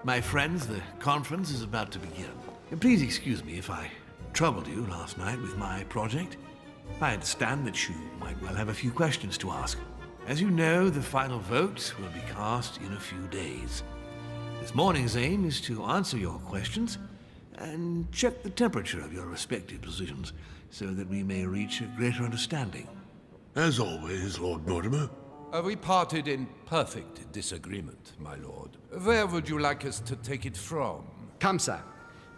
My friends, the conference is about to begin. Please excuse me if I troubled you last night with my project. I understand that you might well have a few questions to ask. As you know, the final vote will be cast in a few days. This morning's aim is to answer your questions and check the temperature of your respective positions so that we may reach a greater understanding. As always, Lord Mortimer. We parted in perfect disagreement, my lord. Where would you like us to take it from? Come, sir.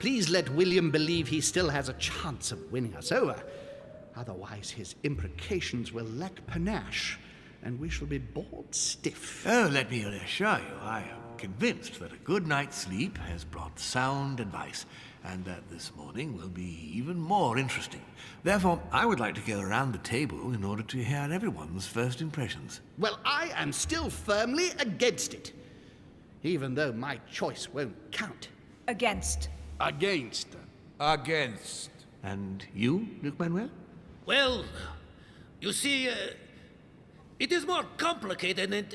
Please let William believe he still has a chance of winning us over. Otherwise, his imprecations will lack panache, and we shall be bored stiff. Oh, let me reassure you, I am convinced that a good night's sleep has brought sound advice, and that this morning will be even more interesting. Therefore, I would like to go around the table in order to hear everyone's first impressions. Well, I am still firmly against it, even though my choice won't count. Against. Against. Against. And you, Luke Manuel? Well, you see, it is more complicated and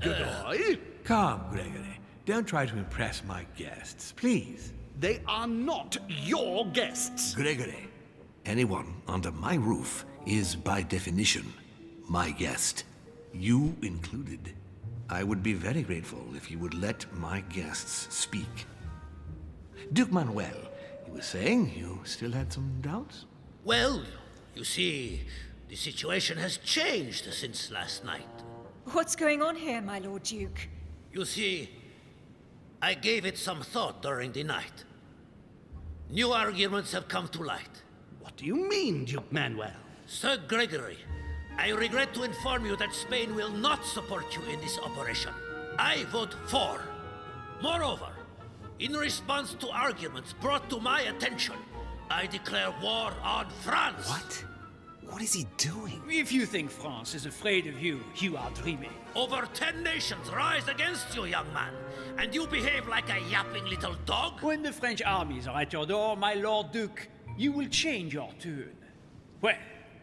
Goodbye. Calm, Gregory. Don't try to impress my guests, please. They are not your guests. Gregory, anyone under my roof is by definition my guest. You included. I would be very grateful if you would let my guests speak. Duke Manuel, you were saying you still had some doubts? Well, you see, the situation has changed since last night. What's going on here, my Lord Duke? You see, I gave it some thought during the night. New arguments have come to light. What do you mean, Duke Manuel? Sir Gregory, I regret to inform you that Spain will not support you in this operation. I vote for. Moreover, in response to arguments brought to my attention, I declare war on France. What? What is he doing? If you think France is afraid of you, you are dreaming. Over 10 nations rise against you, young man, and you behave like a yapping little dog? When the French armies are at your door, my Lord Duke, you will change your tune. Well,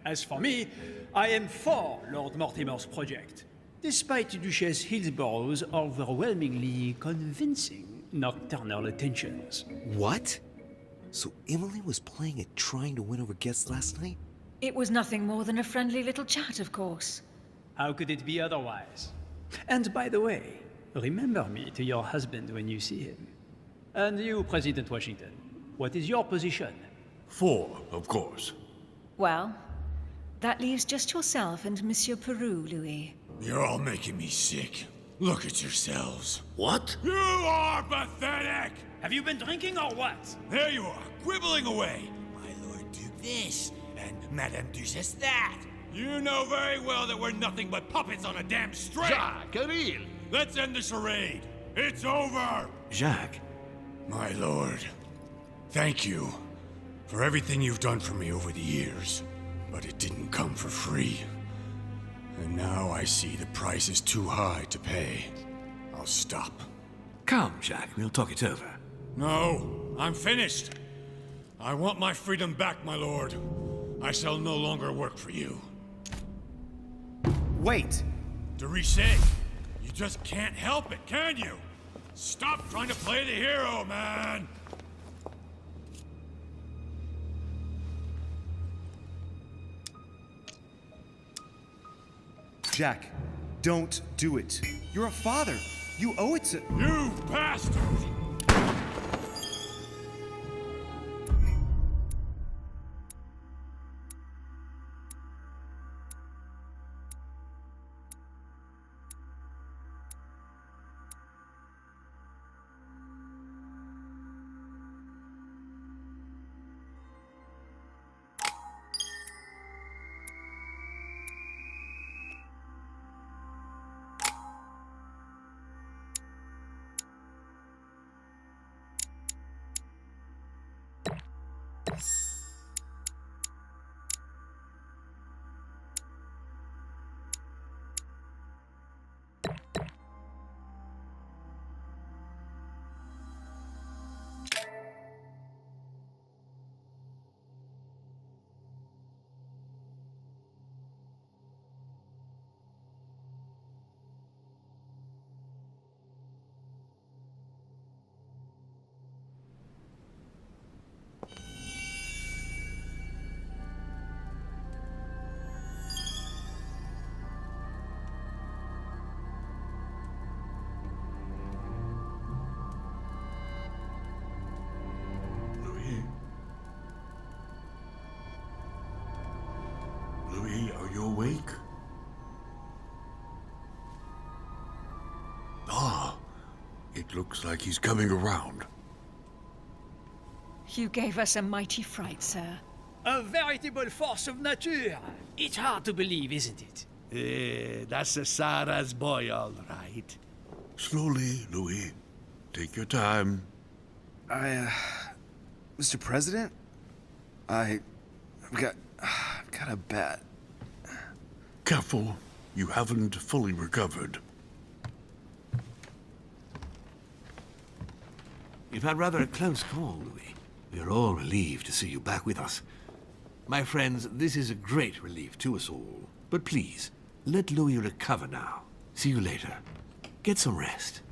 as for me, I am for Lord Mortimer's project, despite Duchess Hillsborough's overwhelmingly convincing nocturnal attentions. What? So Emily was playing at trying to win over guests last night? It was nothing more than a friendly little chat, of course. How could it be otherwise? And by the way, remember me to your husband when you see him. And you, President Washington, what is your position? For, of course. Well, that leaves just yourself and Monsieur Peru, Louis. You're all making me sick. Look at yourselves. What? You are pathetic! Have you been drinking or what? There you are, quibbling away. My Lord Duke this, and Madame Duchess that. You know very well that we're nothing but puppets on a damn string. Jacques, Let's end the charade. It's over. Jacques. My lord, thank you for everything you've done for me over the years. But it didn't come for free. And now I see the price is too high to pay. I'll stop. Come, Jacques, we'll talk it over. No, I'm finished. I want my freedom back, my lord. I shall no longer work for you. Wait! De Richet, you just can't help it, can you? Stop trying to play the hero, man! Jack, don't do it. You're a father. You owe it to... You bastard! you awake? Ah, it looks like he's coming around. You gave us a mighty fright, sir. A veritable force of nature. It's hard to believe, isn't it? That's a Sarah's boy, all right. Slowly, Louis. Take your time. Mr. President? I've got a bet. Careful, you haven't fully recovered. You've had rather a close call, Louis. We are all relieved to see you back with us. My friends, this is a great relief to us all. But please, let Louis recover now. See you later. Get some rest.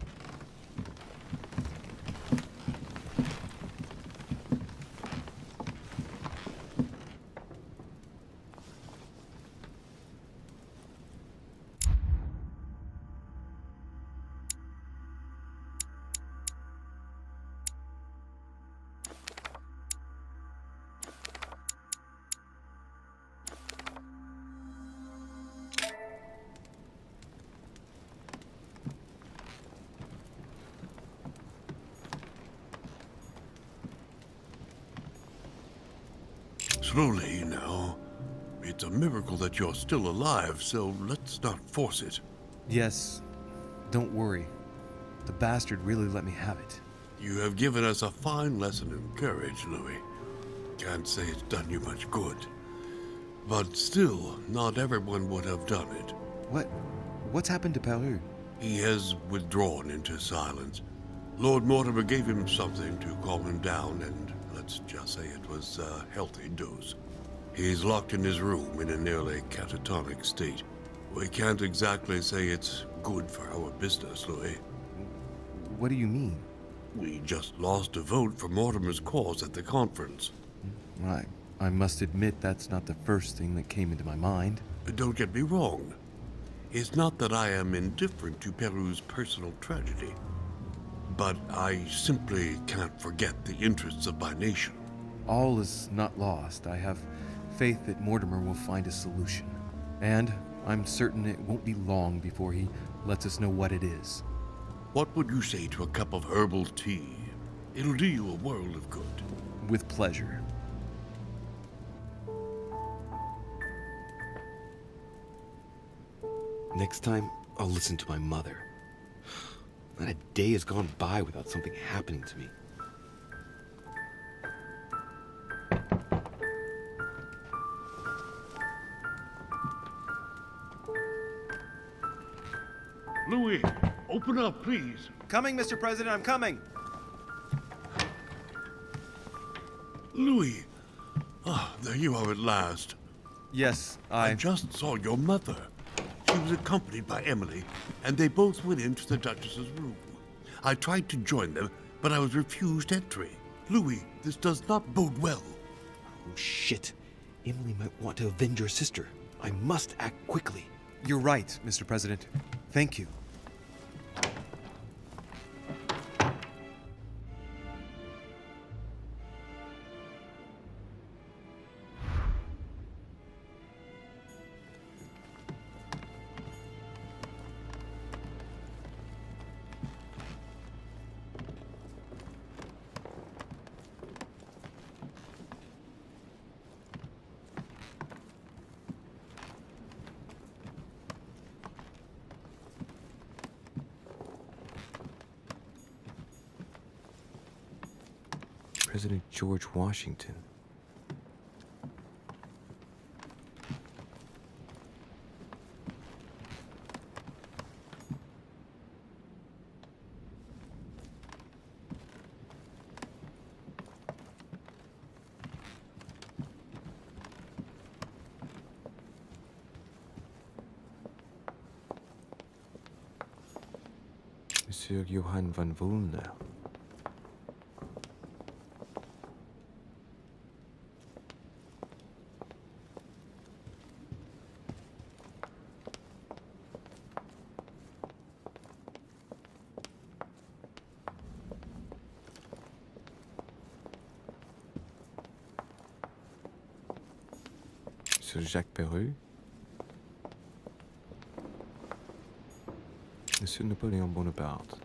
Slowly now. It's a miracle that you're still alive, so let's not force it. Yes, don't worry. The bastard really let me have it. You have given us a fine lesson in courage, Louis. Can't say it's done you much good. But still, not everyone would have done it. What's happened to Peru? He has withdrawn into silence. Lord Mortimer gave him something to calm him down, and let's just say it was a healthy dose. He's locked in his room in a nearly catatonic state. We can't exactly say it's good for our business, Louis. What do you mean? We just lost a vote for Mortimer's cause at the conference. I must admit that's not the first thing that came into my mind. Don't get me wrong. It's not that I am indifferent to Peru's personal tragedy, but I simply can't forget the interests of my nation. All is not lost. I have faith that Mortimer will find a solution. And I'm certain it won't be long before he lets us know what it is. What would you say to a cup of herbal tea? It'll do you a world of good. With pleasure. Next time, I'll listen to my mother. Not a day has gone by without something happening to me. Louis, open up, please. Coming, Mr. President, I'm coming! Louis! Ah, there you are at last. Yes, I just saw your mother. She was accompanied by Emily, and they both went into the Duchess's room. I tried to join them, but I was refused entry. Louis, this does not bode well. Oh, shit. Emily might want to avenge her sister. I must act quickly. You're right, Mr. President. Thank you. President George Washington. Monsieur Johann von Wulner. Monsieur Jacques Peru. Monsieur Napoleon Bonaparte.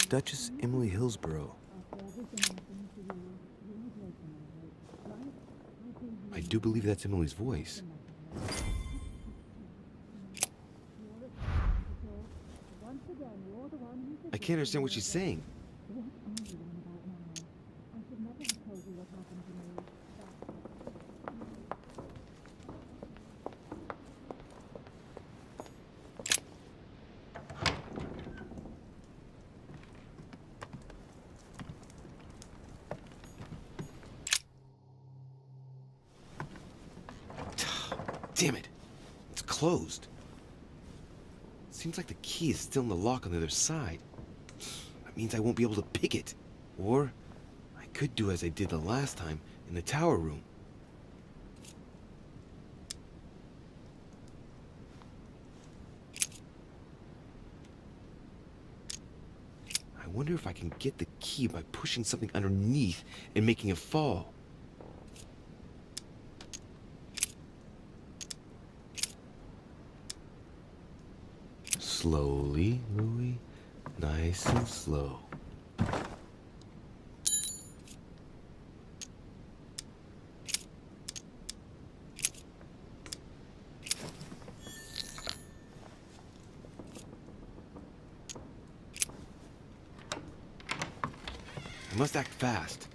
Duchess Emily Hillsborough. I do believe that's Emily's voice. I can't understand what she's saying. Damn it! It's closed. Seems like the key is still in the lock on the other side. That means I won't be able to pick it. Or I could do as I did the last time in the tower room. I wonder if I can get the key by pushing something underneath and making it fall. Slowly, Louis. Nice and slow. I must act fast.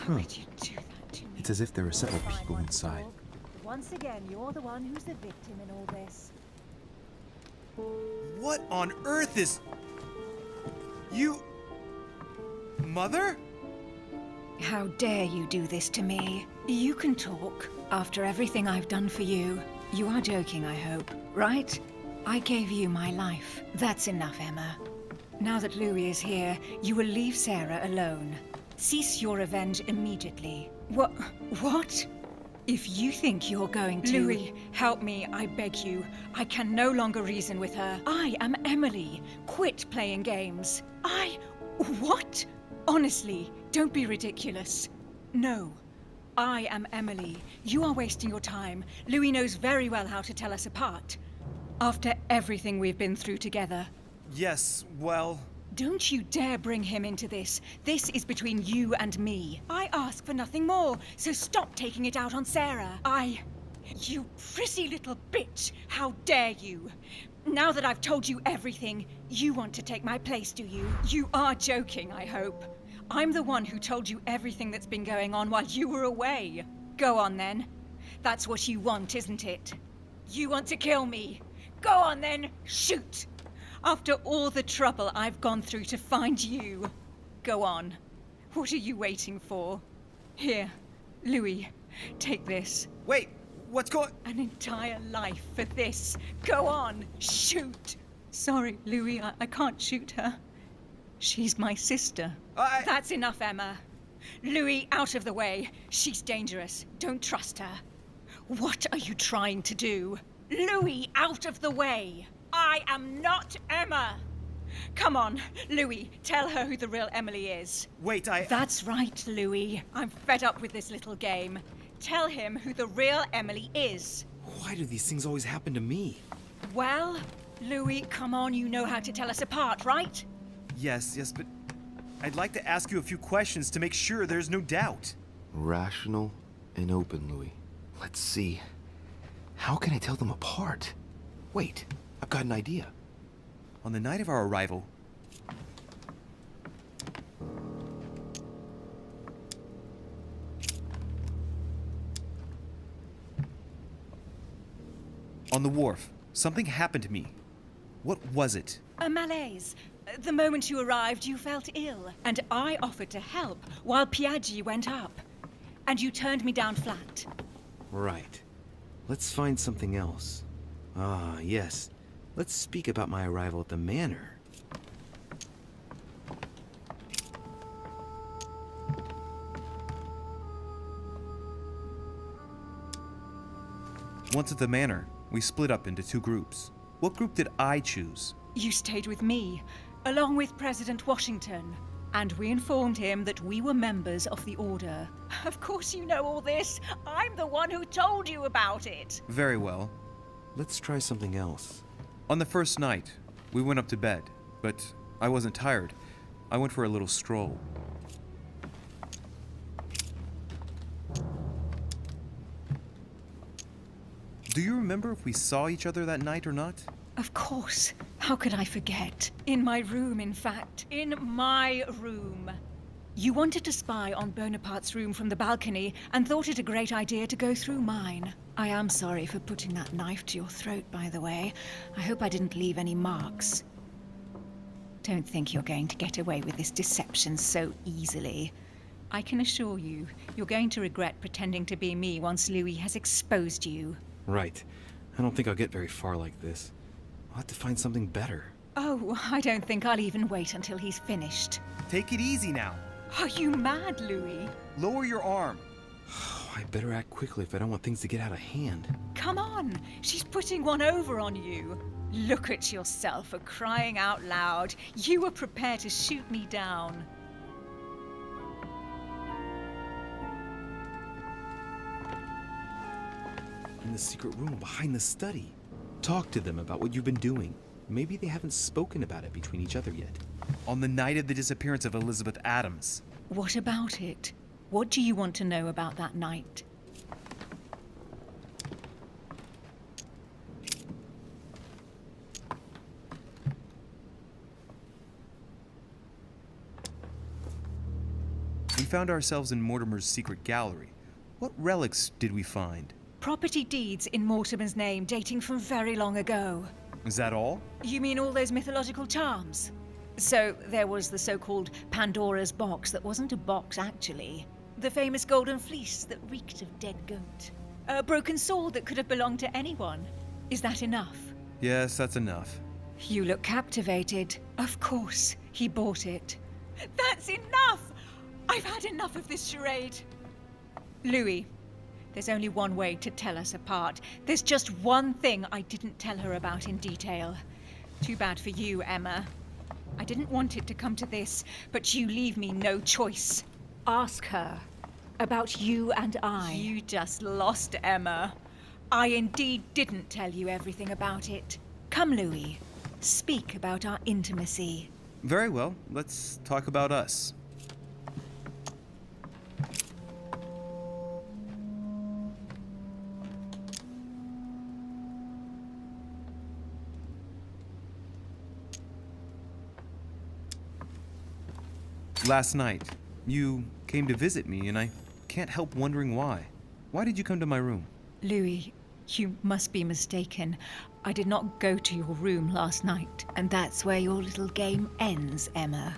How could you do that to me? It's as if there are several people inside. Once again, you're the one who's the victim in all this. What on earth is... You... Mother? How dare you do this to me? You can talk after everything I've done for you. You are joking, I hope, right? I gave you my life. That's enough, Emma. Now that Louis is here, you will leave Sarah alone. Cease your revenge immediately. What? If you think you're going to... Louis, help me, I beg you. I can no longer reason with her. I am Emily. Quit playing games. What? Honestly, don't be ridiculous. No. I am Emily. You are wasting your time. Louis knows very well how to tell us apart. After everything we've been through together. Yes, well... Don't you dare bring him into this. This is between you and me. I ask for nothing more, so stop taking it out on Sarah. You prissy little bitch! How dare you! Now that I've told you everything, you want to take my place, do you? You are joking, I hope. I'm the one who told you everything that's been going on while you were away. Go on, then. That's what you want, isn't it? You want to kill me. Go on, then. Shoot! After all the trouble I've gone through to find you. Go on. What are you waiting for? Here, Louis, take this. Wait, what's going... An entire life for this. Go on, shoot. Sorry, Louis, I can't shoot her. She's my sister. That's enough, Emma. Louis, out of the way. She's dangerous. Don't trust her. What are you trying to do? Louis, out of the way. I am not Emma! Come on, Louis, tell her who the real Emily is. Wait, That's right, Louis. I'm fed up with this little game. Tell him who the real Emily is. Why do these things always happen to me? Well, Louis, come on, you know how to tell us apart, right? Yes, but I'd like to ask you a few questions to make sure there's no doubt. Rational and open, Louis. Let's see. How can I tell them apart? Wait. I've got an idea. On the night of our arrival... On the wharf, something happened to me. What was it? A malaise. The moment you arrived, you felt ill, and I offered to help while Piaggi went up. And you turned me down flat. Right. Let's find something else. Ah, yes. Let's speak about my arrival at the manor. Once at the manor, we split up into two groups. What group did I choose? You stayed with me, along with President Washington. And we informed him that we were members of the Order. Of course you know all this. I'm the one who told you about it. Very well. Let's try something else. On the first night, we went up to bed, but I wasn't tired. I went for a little stroll. Do you remember if we saw each other that night or not? Of course. How could I forget? In my room, in fact. In my room. You wanted to spy on Bonaparte's room from the balcony and thought it a great idea to go through mine. I am sorry for putting that knife to your throat, by the way. I hope I didn't leave any marks. Don't think you're going to get away with this deception so easily. I can assure you, you're going to regret pretending to be me once Louis has exposed you. Right. I don't think I'll get very far like this. I'll have to find something better. Oh, I don't think I'll even wait until he's finished. Take it easy now. Are you mad, Louis? Lower your arm. I better act quickly if I don't want things to get out of hand. Come on, she's putting one over on you. Look at yourself for crying out loud. You were prepared to shoot me down. In the secret room behind the study. Talk to them about what you've been doing. Maybe they haven't spoken about it between each other yet. On the night of the disappearance of Elizabeth Adams. What about it? What do you want to know about that night? We found ourselves in Mortimer's secret gallery. What relics did we find? Property deeds in Mortimer's name dating from very long ago. Is that all? You mean all those mythological charms? So there was the so-called Pandora's box that wasn't a box actually. The famous golden fleece that reeked of dead goat. A broken sword that could have belonged to anyone. Is that enough? Yes, that's enough. You look captivated. Of course, he bought it. That's enough! I've had enough of this charade. Louis, there's only one way to tell us apart. There's just one thing I didn't tell her about in detail. Too bad for you, Emma. I didn't want it to come to this, but you leave me no choice. Ask her about you and I. You just lost, Emma. I indeed didn't tell you everything about it. Come, Louis. Speak about our intimacy. Very well. Let's talk about us. Last night, you came to visit me, and I can't help wondering why. Why did you come to my room? Louis, you must be mistaken. I did not go to your room last night, and that's where your little game ends, Emma.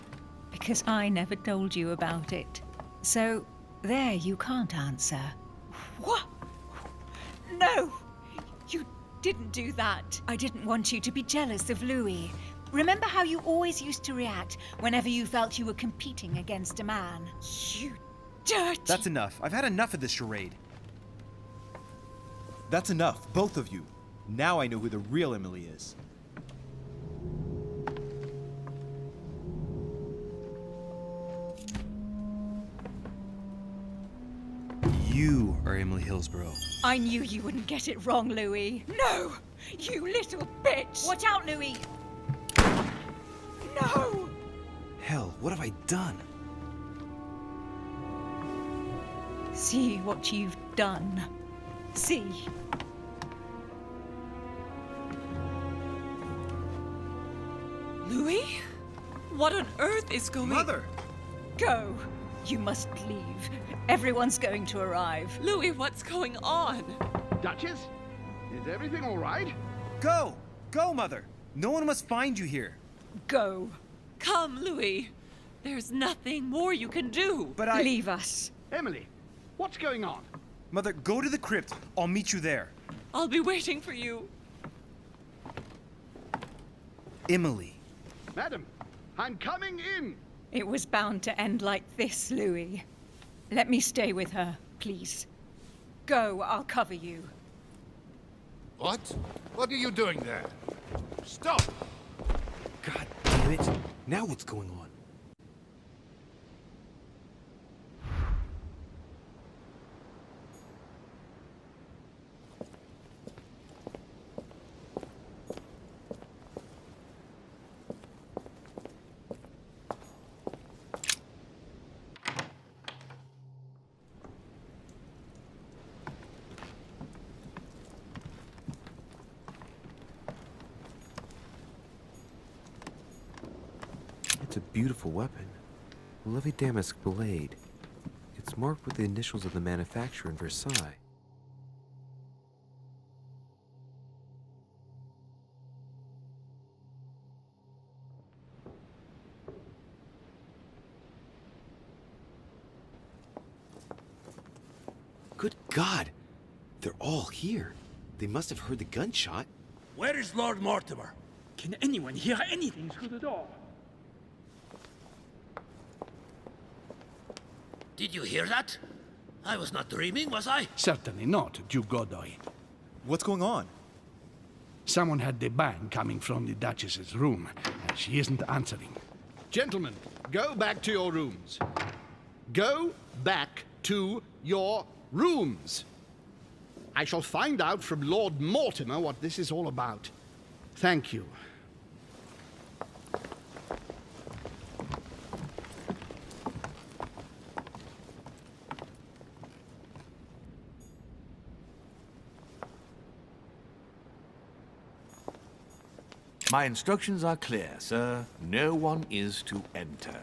Because I never told you about it. So, there you can't answer. What? No! You didn't do that. I didn't want you to be jealous of Louis. Remember how you always used to react whenever you felt you were competing against a man? You dirty... That's enough. I've had enough of this charade. That's enough, both of you. Now I know who the real Emily is. You are Emily Hillsborough. I knew you wouldn't get it wrong, Louis. No! You little bitch! Watch out, Louis! No! Hell, what have I done? See what you've done. See. Louis? What on earth is going... Mother! Go. You must leave. Everyone's going to arrive. Louis, what's going on? Duchess? Is everything all right? Go! Go, Mother! No one must find you here. Go. Come, Louis. There's nothing more you can do. But I... Leave us. Emily, what's going on? Mother, go to the crypt. I'll meet you there. I'll be waiting for you. Emily. Madam, I'm coming in. It was bound to end like this, Louis. Let me stay with her, please. Go, I'll cover you. What? What are you doing there? Stop! God damn it. Now what's going on? It's a beautiful weapon. A lovely damask blade. It's marked with the initials of the manufacturer in Versailles. Good God! They're all here. They must have heard the gunshot. Where is Lord Mortimer? Can anyone hear anything through the door? Did you hear that? I was not dreaming, was I? Certainly not, Duke Godoy. What's going on? Someone had the bang coming from the Duchess's room, and she isn't answering. Gentlemen, go back to your rooms. Go back to your rooms. I shall find out from Lord Mortimer what this is all about. Thank you. My instructions are clear, sir. No one is to enter.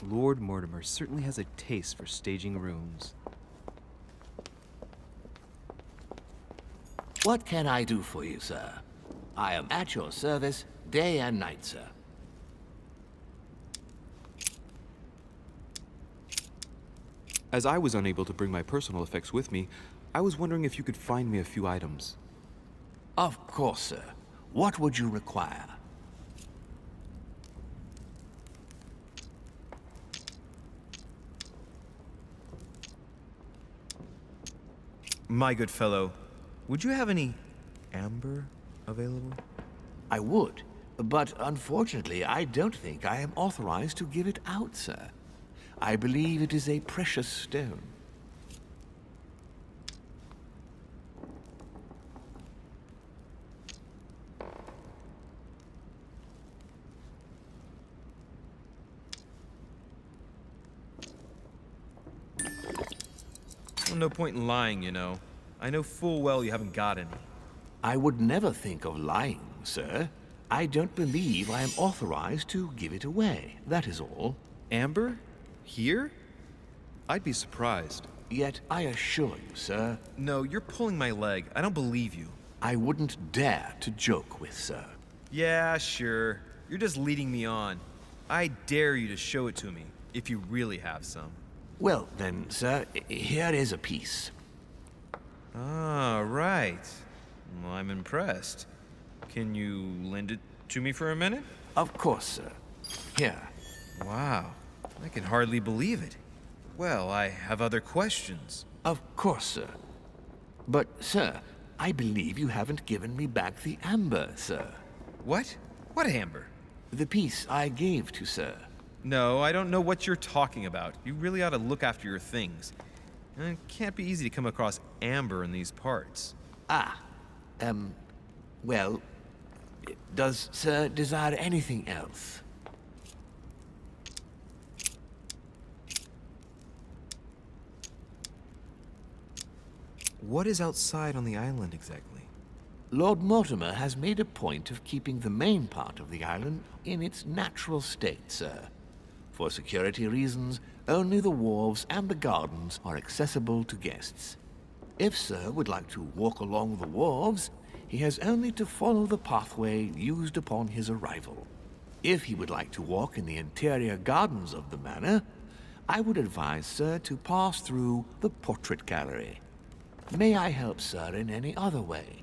Lord Mortimer certainly has a taste for staging rooms. What can I do for you, sir? I am at your service day and night, sir. As I was unable to bring my personal effects with me, I was wondering if you could find me a few items. Of course, sir. What would you require? My good fellow, would you have any amber available? I would, but unfortunately, I don't think I am authorized to give it out, sir. I believe it is a precious stone. no point in lying, you know. I know full well you haven't got any. I would never think of lying, sir. I don't believe I am authorized to give it away, that is all. Amber? Here? I'd be surprised. Yet I assure you, sir... No, you're pulling my leg. I don't believe you. I wouldn't dare to joke with, sir. Yeah, sure. You're just leading me on. I dare you to show it to me, if you really have some. Well, then, sir, here is a piece. Ah, right. Well, I'm impressed. Can you lend it to me for a minute? Of course, sir. Here. Wow. I can hardly believe it. Well, I have other questions. Of course, sir. But, sir, I believe you haven't given me back the amber, sir. What? What amber? The piece I gave to sir. No, I don't know what you're talking about. You really ought to look after your things. It can't be easy to come across amber in these parts. Well, does sir desire anything else? What is outside on the island exactly? Lord Mortimer has made a point of keeping the main part of the island in its natural state, sir. For security reasons, only the wharves and the gardens are accessible to guests. If sir would like to walk along the wharves, he has only to follow the pathway used upon his arrival. If he would like to walk in the interior gardens of the manor, I would advise sir to pass through the portrait gallery. May I help sir in any other way?